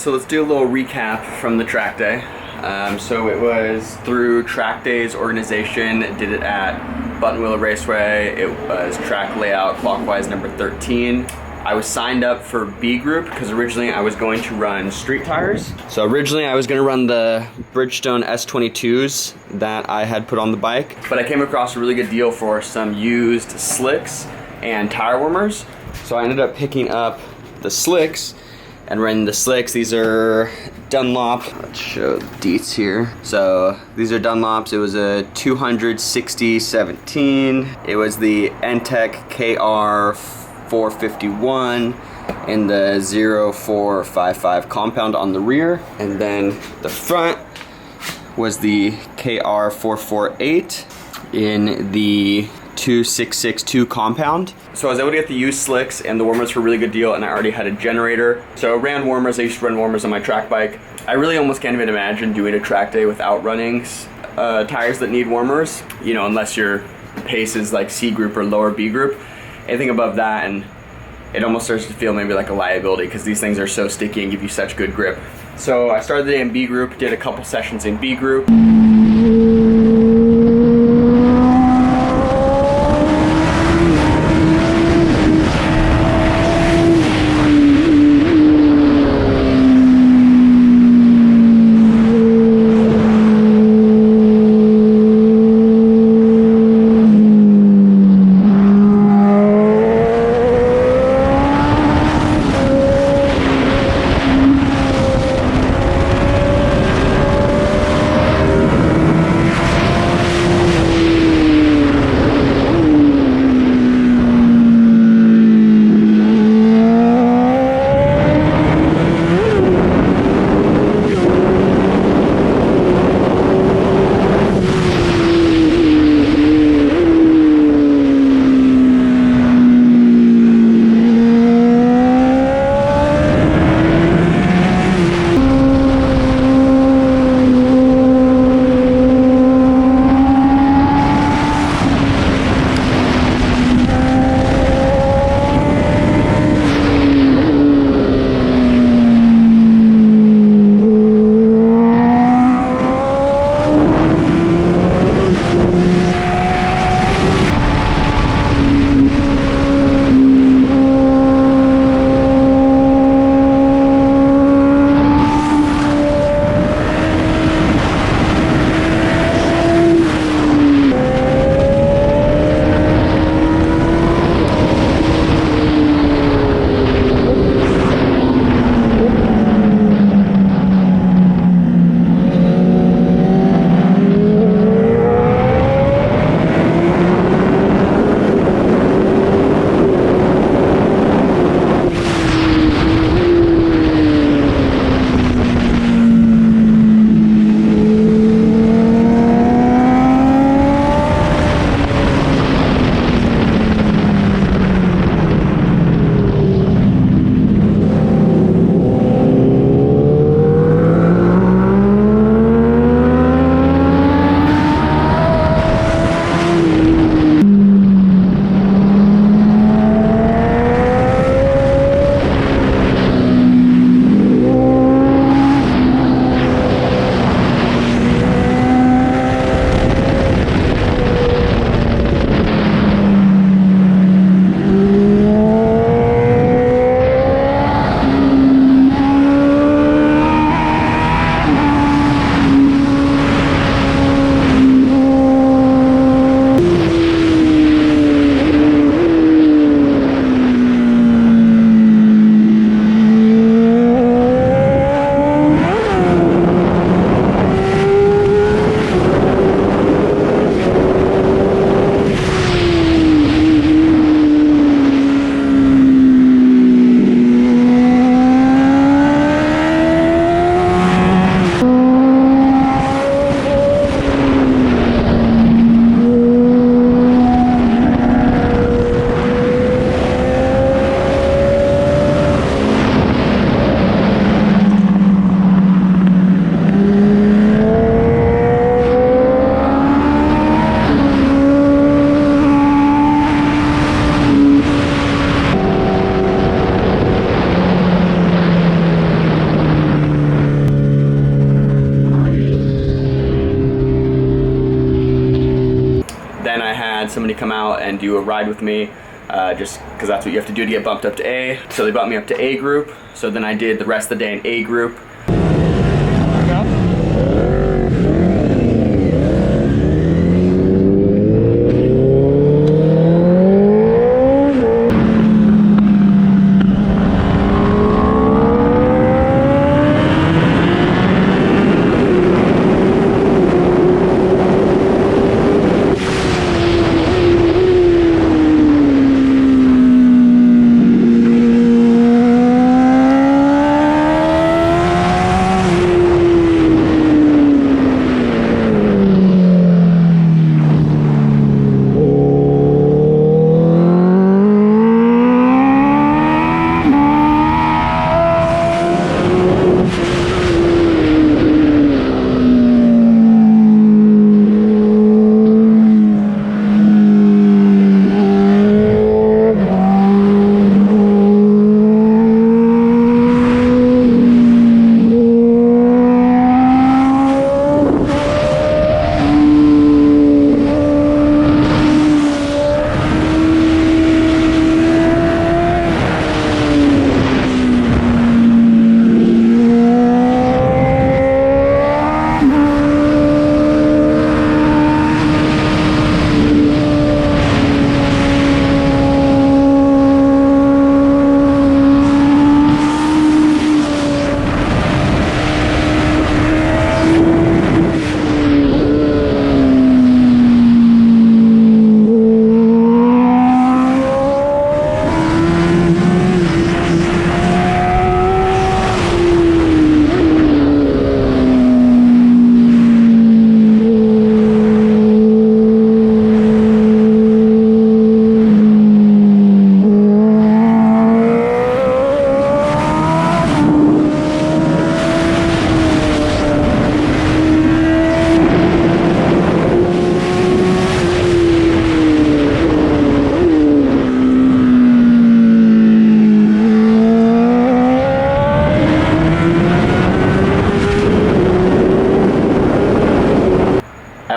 So let's do a little recap from the track day. So it was through Trackdaz organization, did it at Buttonwillow Raceway. It was track layout clockwise number 13. I was signed up for B group because originally I was going to run street tires. So originally I was going to run the Bridgestone S22s that I had put on the bike, but I came across a really good deal for some used slicks and tire warmers. So I ended up picking up the slicks and running the slicks. These are Dunlop. Let's show the deets here. So these are Dunlops. It was a 260/17. It was the Entech KR451 and the 0455 compound on the rear. And then the front was the KR448 in the 2662 compound. So I was able to get the used slicks and the warmers for a really good deal, and I already had a generator. So I ran warmers. I used to run warmers on my track bike. I really almost can't even imagine doing a track day without running tires that need warmers, you know, unless your pace is like C group or lower B group. Anything above that, and it almost starts to feel maybe like a liability because these things are so sticky and give you such good grip. So I started the day in B group, did a couple sessions in B group. come out and do a ride with me, just because that's what you have to do to get bumped up to A. So they bumped me up to A group. So then I did the rest of the day in A group.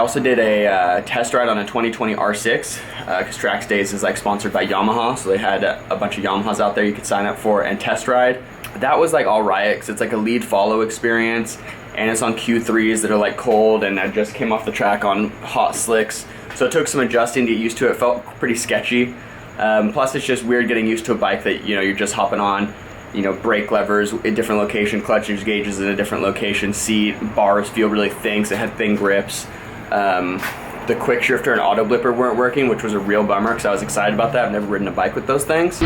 also did a test ride on a 2020 R6 because Trackdaz is like sponsored by Yamaha, so they had a bunch of Yamahas out there you could sign up for and test ride. That was like all right because it's like a lead follow experience, and it's on Q3s that are like cold, and I just came off the track on hot slicks, so it took some adjusting to get used to it. It felt pretty sketchy. Plus it's just weird getting used to a bike that, you know, you're just hopping on, you know, brake levers in different location, clutches, gauges in a different location, seat, bars feel really thin because it had thin grips. The quick shifter and auto blipper weren't working, which was a real bummer because I was excited about that. I've never ridden a bike with those things.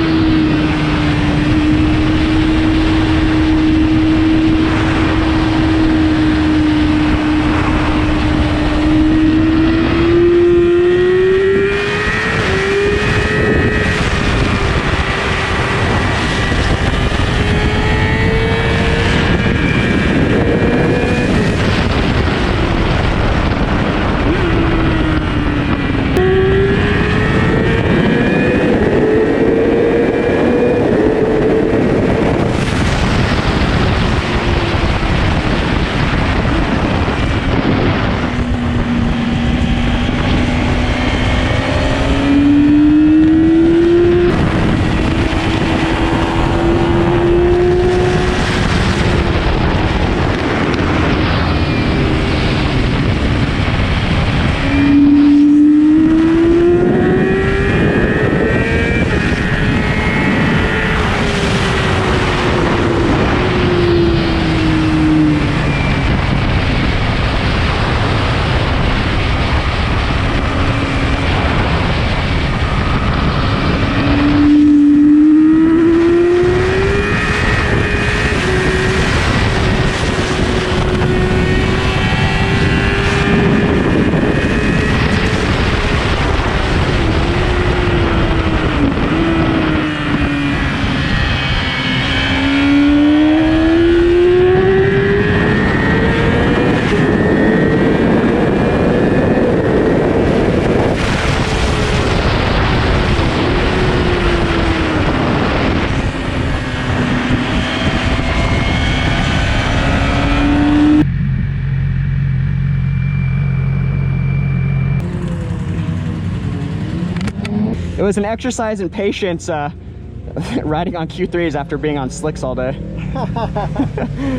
It was an exercise in patience riding on Q3s after being on slicks all day.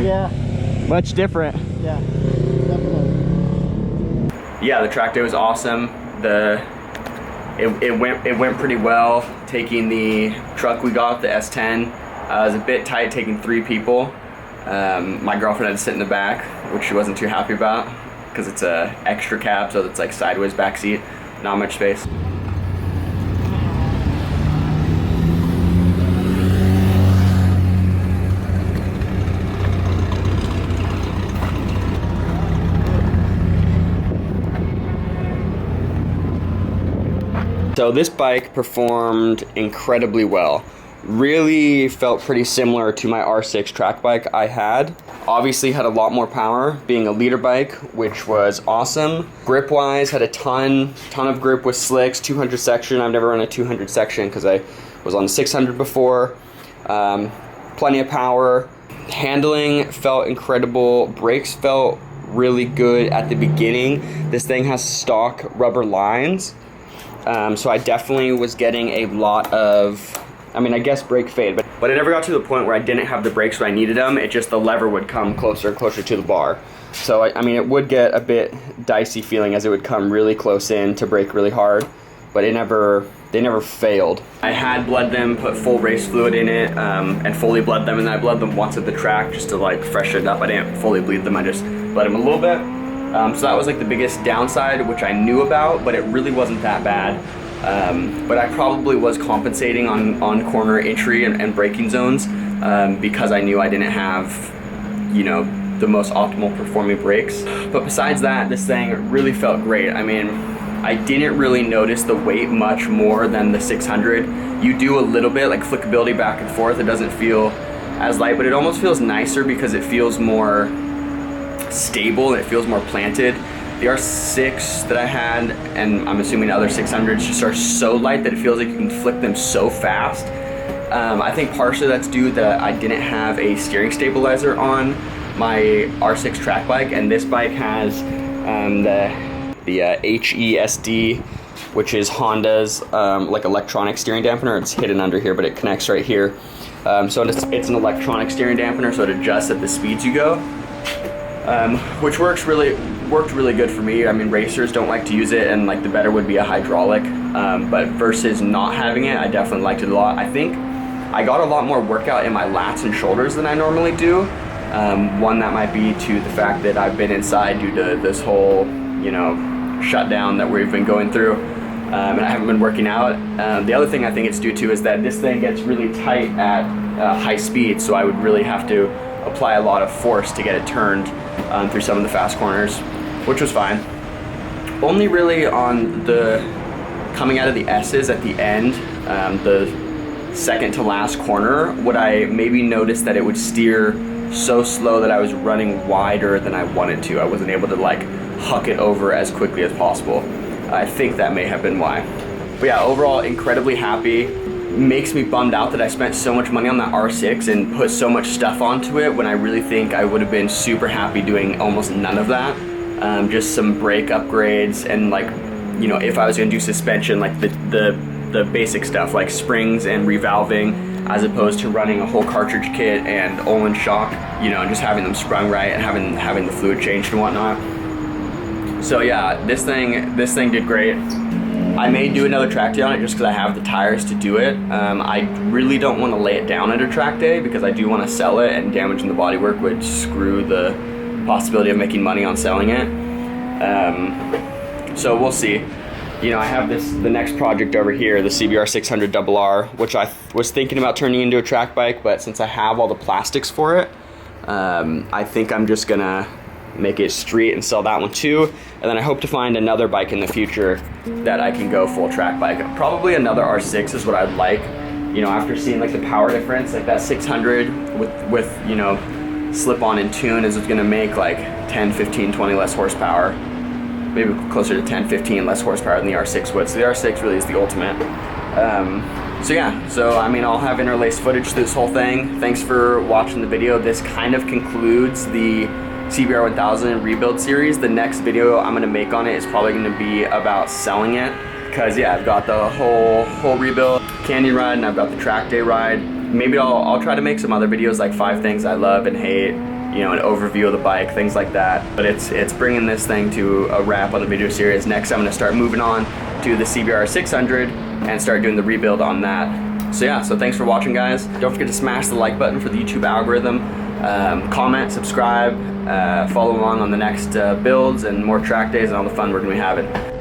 Yeah. Much different. Yeah, definitely. Yeah, the track day was awesome. It went pretty well. Taking the truck we got, the S10, it was a bit tight taking 3 people. My girlfriend had to sit in the back, which she wasn't too happy about because it's a extra cab, so it's like sideways back seat, not much space. So this bike performed incredibly well. Really felt pretty similar to my R6 track bike I had. Obviously had a lot more power, being a leader bike, which was awesome. Grip wise, had a ton of grip with slicks, 200 section. I've never run a 200 section because I was on the 600 before. Plenty of power. Handling felt incredible. Brakes felt really good at the beginning. This thing has stock rubber lines. So I definitely was getting a lot of, I mean, I guess brake fade, but it never got to the point where I didn't have the brakes when I needed them. It just, the lever would come closer and closer to the bar. So I mean, it would get a bit dicey feeling as it would come really close in to brake really hard, but they never failed. I had bled them, put full race fluid in it, and fully bled them, and I bled them once at the track just to like freshen it up. I didn't fully bleed them, I just bled them a little bit. So that was like the biggest downside, which I knew about, but it really wasn't that bad. But I probably was compensating on corner entry and braking zones because I knew I didn't have, you know, the most optimal performing brakes. But besides that, this thing really felt great. I mean, I didn't really notice the weight much more than the 600. You do a little bit, like flickability back and forth. It doesn't feel as light, but it almost feels nicer because it feels more stable and it feels more planted. The R6 that I had, and I'm assuming other 600s, just are so light that it feels like you can flick them so fast. I think partially that's due that I didn't have a steering stabilizer on my R6 track bike, and this bike has the HESD, which is Honda's like electronic steering dampener. It's hidden under here, but it connects right here. So it's an electronic steering dampener, so it adjusts at the speeds you go, which worked really good for me. I mean, racers don't like to use it, and like the better would be a hydraulic, but versus not having it, I definitely liked it a lot. I think I got a lot more workout in my lats and shoulders than I normally do. One that might be to the fact that I've been inside due to this whole, you know, shutdown that we've been going through, and I haven't been working out. The other thing I think it's due to is that this thing gets really tight at high speed, so I would really have to apply a lot of force to get it turned through some of the fast corners, which was fine. Only really on the coming out of the S's at the end, the second to last corner, would I maybe notice that it would steer so slow that I was running wider than I wanted to. I wasn't able to like huck it over as quickly as possible. I think that may have been why. But yeah, overall incredibly happy. Makes me bummed out that I spent so much money on that R6 and put so much stuff onto it when I really think I would have been super happy doing almost none of that. Just some brake upgrades and, like, you know, if I was gonna do suspension, like the basic stuff like springs and revalving, as opposed to running a whole cartridge kit and Olin shock, you know, and just having them sprung right and having the fluid changed and whatnot. So yeah, this thing did great. I may do another track day on it just because I have the tires to do it. I really don't want to lay it down at a track day because I do want to sell it, and damaging the bodywork would screw the possibility of making money on selling it. So we'll see. You know, I have the next project over here, the CBR1000RR, which I was thinking about turning into a track bike, but since I have all the plastics for it, I think I'm just gonna make it street and sell that one too. And then I hope to find another bike in the future that I can go full track bike. Probably another R6 is what I'd like. You know, after seeing like the power difference, like that 600 with you know, slip on and tune is gonna make like 10, 15, 20 less horsepower. Maybe closer to 10, 15 less horsepower than the R6 would. So the R6 really is the ultimate. So yeah, so I mean, I'll have interlaced footage through this whole thing. Thanks for watching the video. This kind of concludes the CBR1000 rebuild series. The next video I'm gonna make on it is probably gonna be about selling it, because yeah, I've got the whole rebuild, canyon ride, and I've got the track day ride. Maybe I'll try to make some other videos like 5 things I love and hate, you know, an overview of the bike, things like that. But it's bringing this thing to a wrap on the video series. Next, I'm gonna start moving on to the CBR600 and start doing the rebuild on that. So yeah, so thanks for watching, guys. Don't forget to smash the like button for the YouTube algorithm. Comment, subscribe, follow along on the next builds and more track days and all the fun we're gonna be having.